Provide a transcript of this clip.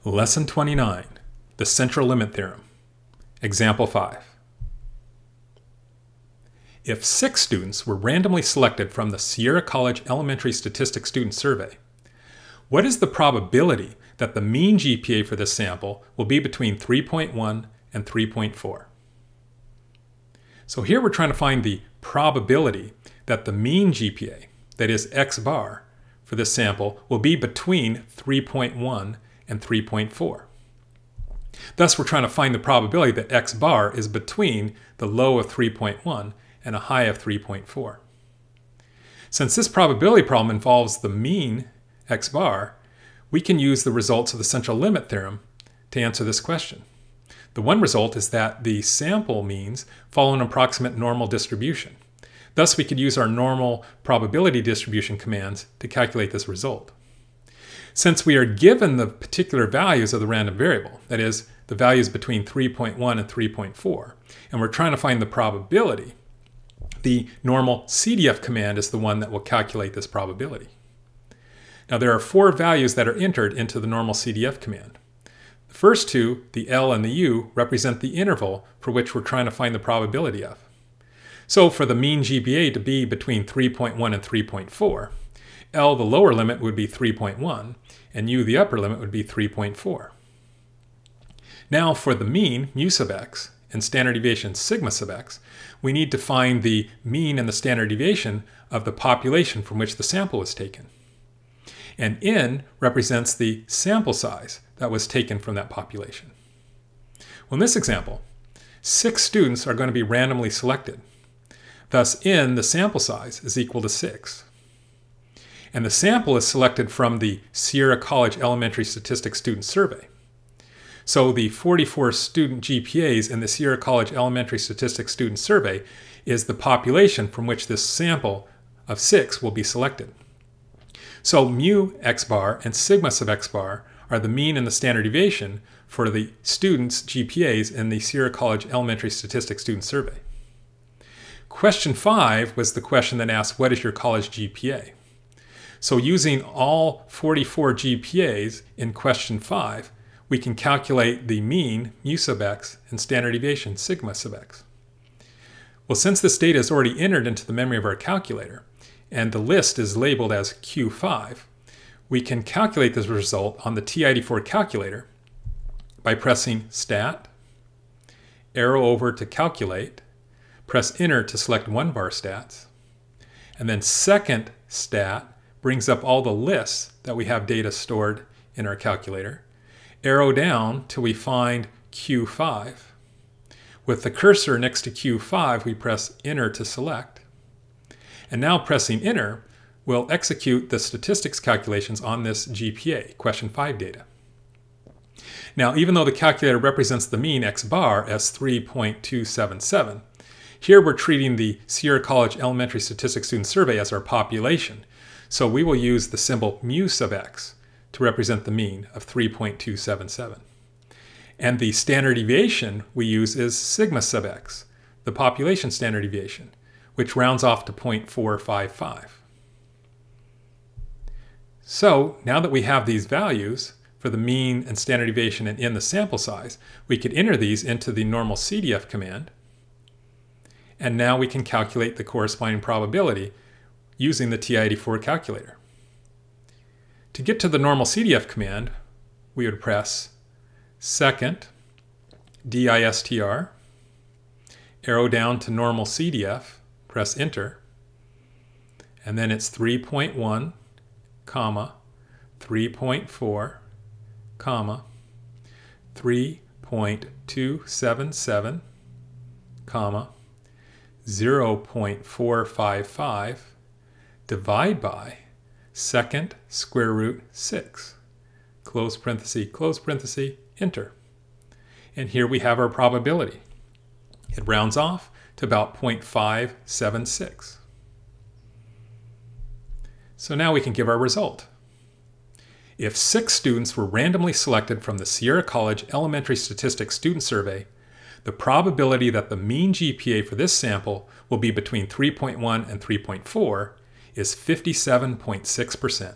Lesson 29, the Central Limit Theorem. Example 5. If 6 students were randomly selected from the Sierra College Elementary Statistics Student Survey, what is the probability that the mean GPA for this sample will be between 3.1 and 3.4? So here we're trying to find the probability that the mean GPA, that is X bar, for this sample will be between 3.1 and 3.4. Thus, we're trying to find the probability that X bar is between the low of 3.1 and a high of 3.4. Since this probability problem involves the mean X bar, we can use the results of the central limit theorem to answer this question. The one result is that the sample means follow an approximate normal distribution. Thus, we could use our normal probability distribution commands to calculate this result. Since we are given the particular values of the random variable, that is, the values between 3.1 and 3.4, and we're trying to find the probability, the normal CDF command is the one that will calculate this probability. Now, there are 4 values that are entered into the normal CDF command. The first 2, the L and the U, represent the interval for which we're trying to find the probability of. So for the mean GPA to be between 3.1 and 3.4, L, the lower limit, would be 3.1, and U, the upper limit, would be 3.4. Now for the mean, mu sub x, and standard deviation, sigma sub x, we need to find the mean and the standard deviation of the population from which the sample was taken. And N represents the sample size that was taken from that population. Well, in this example, 6 students are going to be randomly selected. Thus, N, the sample size, is equal to 6. And the sample is selected from the Sierra College Elementary Statistics Student Survey. So the 44 student GPAs in the Sierra College Elementary Statistics Student Survey is the population from which this sample of 6 will be selected. So mu x bar and sigma sub x bar are the mean and the standard deviation for the students' GPAs in the Sierra College Elementary Statistics Student Survey. Question 5 was the question that asked, what is your college GPA? So using all 44 GPAs in question 5, we can calculate the mean, mu sub x, and standard deviation, sigma sub x. Well, since this data is already entered into the memory of our calculator, and the list is labeled as Q5, we can calculate this result on the TI-84 calculator by pressing Stat, arrow over to Calculate, press Enter to select 1-bar stats, and then second stat brings up all the lists that we have data stored in our calculator. Arrow down till we find Q5. With the cursor next to Q5, we press Enter to select. And now pressing Enter will execute the statistics calculations on this GPA, question 5 data. Now, even though the calculator represents the mean X bar as 3.277, here we're treating the Sierra College Elementary Statistics Student Survey as our population. So we will use the symbol mu sub x to represent the mean of 3.277. And the standard deviation we use is sigma sub x, the population standard deviation, which rounds off to 0.455. So now that we have these values for the mean and standard deviation and in the sample size, we could enter these into the normal CDF command. And now we can calculate the corresponding probability using the TI-84 calculator. To get to the normal CDF command, we would press second, DISTR, arrow down to normal CDF, press Enter, and then it's 3.1, comma, 3.4, comma, 3.277, comma, 0.455 divide by second square root 6, close parenthesis, enter. And here we have our probability. It rounds off to about 0.576. So now we can give our result. If 6 students were randomly selected from the Sierra College Elementary Statistics Student Survey, the probability that the mean GPA for this sample will be between 3.1 and 3.4 is 57.6%.